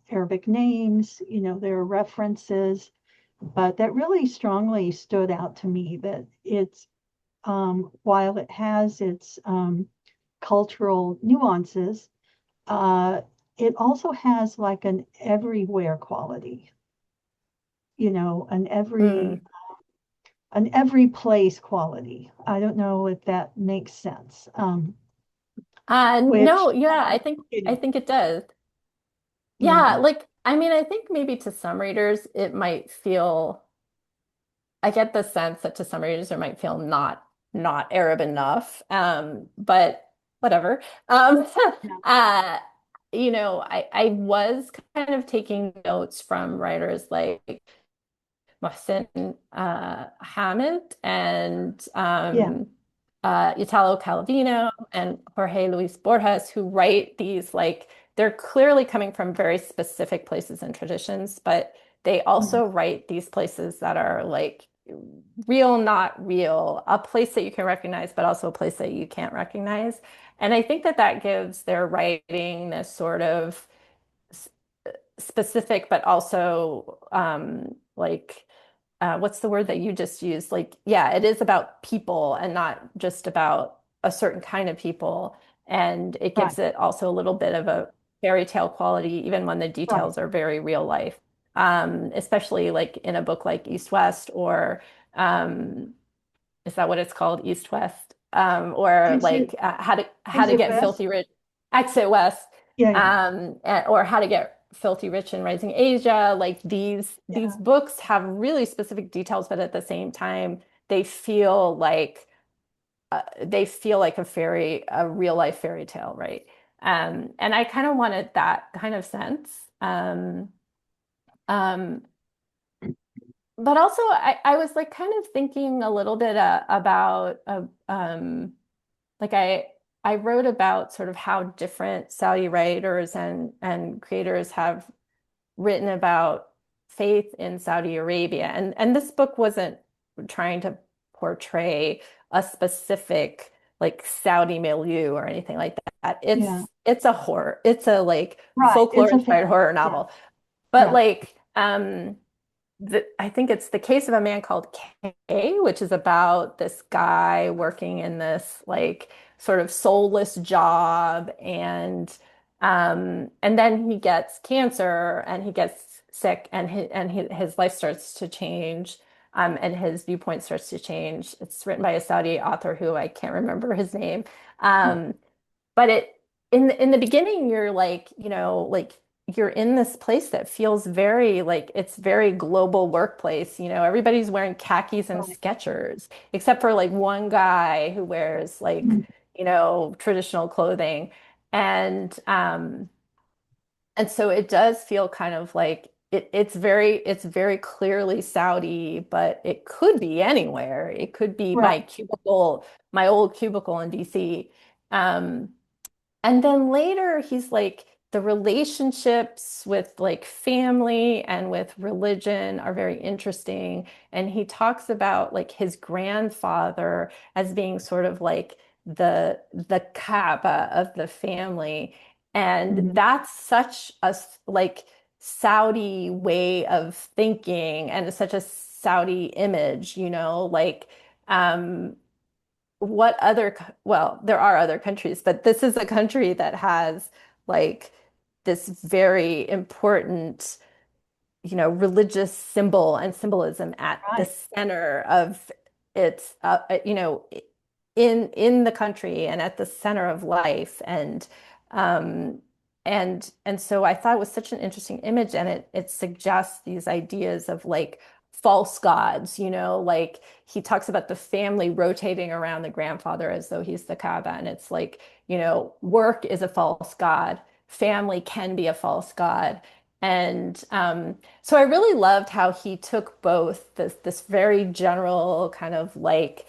Arabic names, their references, but that really strongly stood out to me that it's while it has its cultural nuances, uh, it also has like an everywhere quality, mm. an every place quality. I don't know if that makes sense. Which, No, yeah, I think you I know, think it does. Yeah, yeah, like I mean, I think maybe to some readers it might feel I get the sense that to some readers it might feel not Arab enough. But whatever. yeah, uh, I was kind of taking notes from writers like Mohsin Hamid and yeah, Italo Calvino and Jorge Luis Borges, who write these like they're clearly coming from very specific places and traditions, but they mhm, also write these places that are like real, not real, a place that you can recognize, but also a place that you can't recognize. And I think that gives their writing this sort of specific, but also like what's the word that you just used? Like, yeah, it is about people and not just about a certain kind of people. And it right, gives it also a little bit of a fairy tale quality, even when the right. details are very real life. Especially like in a book like East West or um, is that what it's called? East West, or Exit, like how to exit get west. filthy rich, exit west, Yeah, yeah, or how to get Filthy Rich and Rising Asia, like these Yeah. books have really specific details, but at the same time, they feel like a real life fairy tale, right? And I kind of wanted that kind of sense. Um, but also I was like kind of thinking a little bit about like I wrote about sort of how different Saudi writers and creators have written about faith in Saudi Arabia. And this book wasn't trying to portray a specific like Saudi milieu or anything like that. Yeah. It's a horror. It's a like Right. folklore It's a inspired fan. horror Yeah. novel. But Yeah. like I think it's the case of a man called Kay, which is about this guy working in this like sort of soulless job, and then he gets cancer and he gets sick, and his life starts to change, and his viewpoint starts to change. It's written by a Saudi author who I can't remember his name. Um, but in the beginning, you're like, like you're in this place that feels very like it's very global workplace. Everybody's wearing khakis and Right. Skechers, except for like one guy who wears like, Mm. traditional clothing. And and so it does feel kind of like it's very clearly Saudi, but it could be anywhere. It could be Right. my old cubicle in DC. Um, and then later, he's like, the relationships with like family and with religion are very interesting. And he talks about like his grandfather as being sort of like the Kaaba of the family. And Mhm. that's such a like Saudi way of thinking and such a Saudi image, like um well, there are other countries, but this is a country that has like this very important, religious symbol and symbolism at the Right. center of its, in the country and at the center of life. Um, and so I thought it was such an interesting image, and it suggests these ideas of like false gods, like he talks about the family rotating around the grandfather as though he's the Kaaba, and it's like, work is a false god, family can be a false god. And so I really loved how he took both this very general kind of like,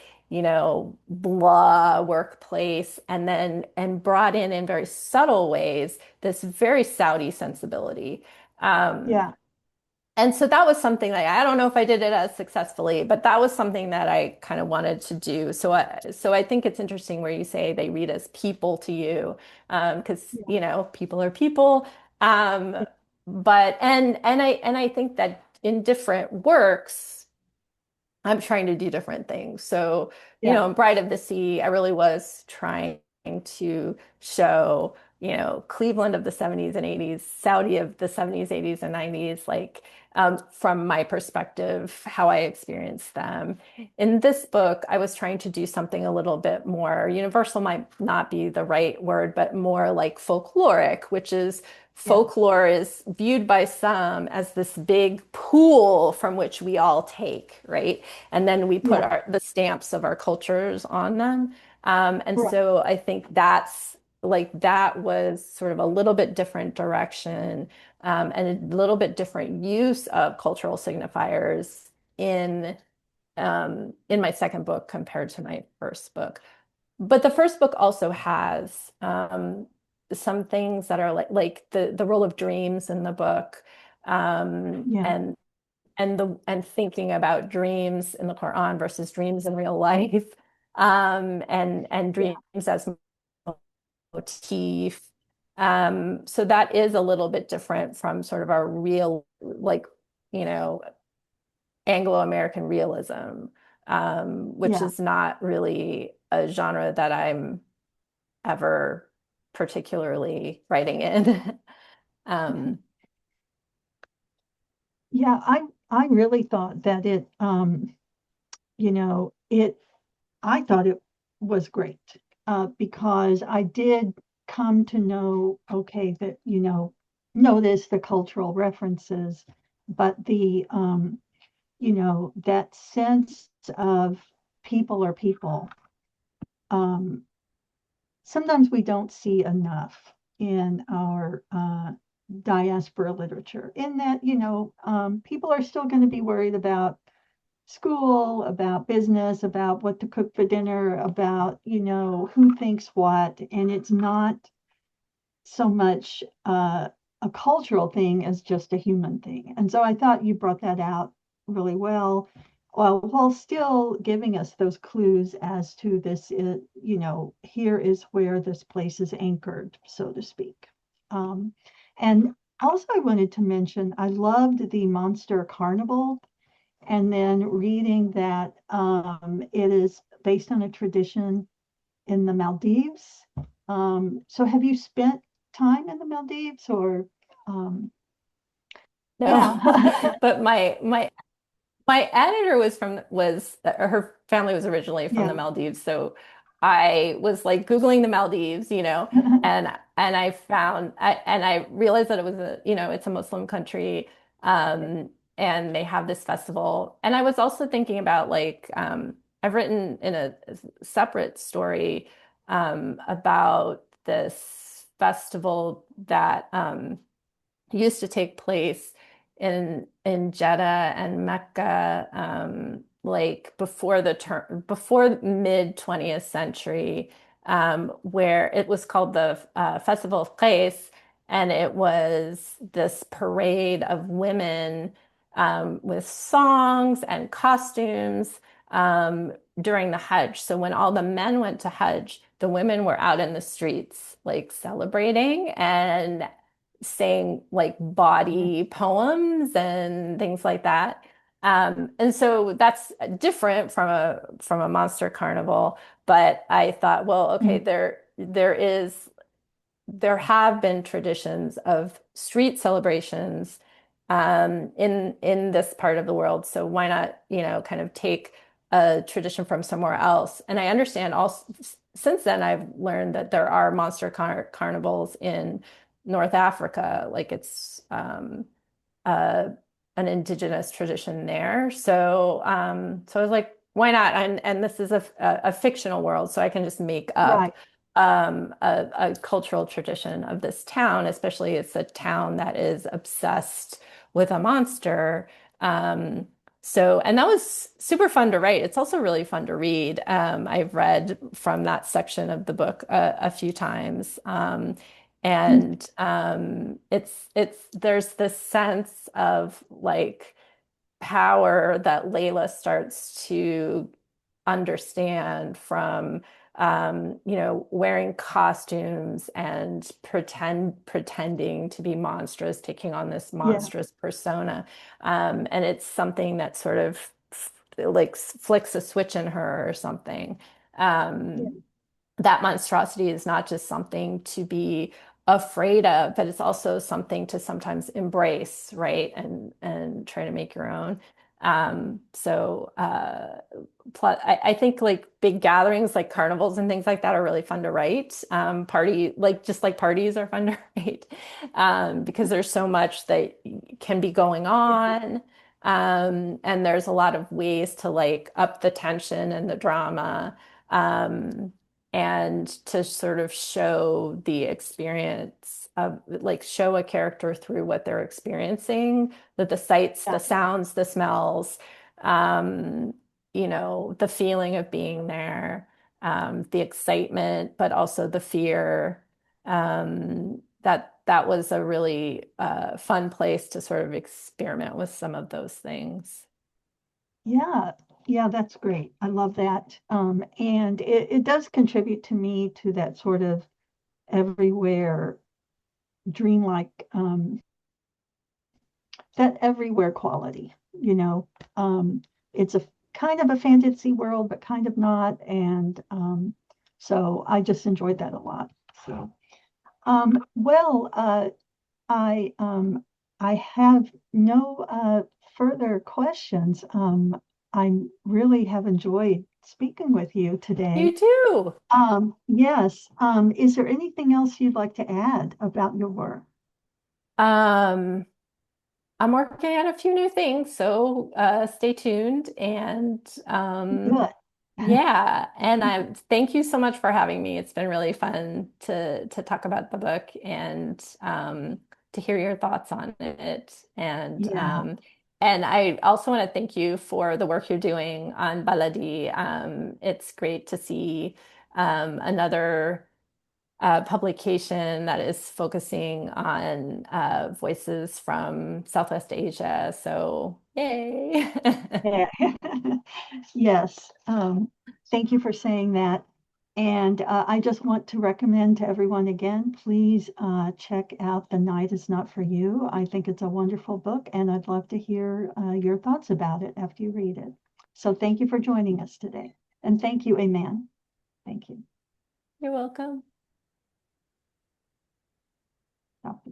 blah workplace, and brought in very subtle ways this very Saudi sensibility. Um, Yeah. and so that was something that I don't know if I did it as successfully, but that was something that I kind of wanted to do. So I think it's interesting where you say they read as people to you, because Yeah. people are people. Um, Yeah. but and I think that in different works, I'm trying to do different things. So, Yeah. in Bride of the Sea, I really was trying to show, Cleveland of the 70s and 80s, Saudi of the 70s, 80s, and 90s, like from my perspective, how I experienced them. In this book, I was trying to do something a little bit more universal, might not be the right word, but more like folkloric, which is Yeah. folklore is viewed by some as this big pool from which we all take, right? And then we put Yeah. the stamps of our cultures on them. And Right. so I think that was sort of a little bit different direction, and a little bit different use of cultural signifiers in in my second book compared to my first book. But the first book also has some things that are like the role of dreams in the book, Yeah. and thinking about dreams in the Quran versus dreams in real life, and Yeah. dreams as motif. So that is a little bit different from sort of our real, like, you know, Anglo-American realism, which Yeah. is not really a genre that I'm ever particularly writing in. Yeah. Um, Yeah. I really thought that it I thought it was great, because I did come to know, okay, that, notice the cultural references, but that sense of people are people, um, sometimes we don't see enough in our diaspora literature, in that, people are still going to be worried about school, about business, about what to cook for dinner, about, who thinks what. And it's not so much a cultural thing as just a human thing. And so I thought you brought that out really well, while still giving us those clues as to this is, here is where this place is anchored, so to speak. And also, I wanted to mention, I loved the Monster Carnival, and then reading that it is based on a tradition in the Maldives. So have you spent time in the Maldives or No, yeah. but my editor her family was originally from the Yeah. Maldives, so I was like Googling the Maldives, and I realized that it was it's a Muslim country, and they have this festival. And I was also thinking about like I've written in a separate story about this festival that used to take place in Jeddah and Mecca, like before mid 20th century, where it was called the Festival of Qais, and it was this parade of women with songs and costumes during the Hajj. So when all the men went to Hajj, the women were out in the streets like celebrating and saying like bawdy poems and things like that. And so that's different from a monster carnival. But I thought, well, okay, there have been traditions of street celebrations in this part of the world. So why not, kind of take a tradition from somewhere else? And I understand also since then I've learned that there are monster carnivals in North Africa, like it's uh, an indigenous tradition there. So I was like, why not? And this is a fictional world, so I can just make up Right. a cultural tradition of this town, especially it's a town that is obsessed with a monster. And that was super fun to write. It's also really fun to read. I've read from that section of the book a few times. It's there's this sense of like power that Layla starts to understand from wearing costumes and pretending to be monstrous, taking on this Yeah. monstrous persona. And it's something that sort of like flicks a switch in her or something. Yeah. Um, that monstrosity is not just something to be afraid of, but it's also something to sometimes embrace, right? And try to make your own. So plus, I think like big gatherings like carnivals and things like that are really fun to write. Just like parties are fun to write, because there's so much that can be going Yeah. on. And there's a lot of ways to like up the tension and the drama. Um, and to sort of show the experience of like show a character through what they're experiencing, that the sights, the Yeah. sounds, the smells, um, the feeling of being there, the excitement, but also the fear. That was a really fun place to sort of experiment with some of those things. Yeah. Yeah, that's great. I love that. And it does contribute to me to that sort of everywhere dreamlike, that everywhere quality, it's a kind of a fantasy world, but kind of not. And so I just enjoyed that a lot. So, well, I um, I have no further questions. I really have enjoyed speaking with you You today. too. Yes. Is there anything else you'd like to add about your work? Um, I'm working on a few new things, so stay tuned. And Good. yeah, and I thank you so much for having me. It's been really fun to talk about the book and to hear your thoughts on it. Yeah, And I also want to thank you for the work you're doing on Baladi. It's great to see another publication that is focusing on voices from Southwest Asia. So, yay. yeah. Yes. Thank you for saying that. And I just want to recommend to everyone again, please check out The Night Is Not For You. I think it's a wonderful book, and I'd love to hear your thoughts about it after you read it. So thank you for joining us today. And thank you, Aman. Thank you. You're welcome. Stop.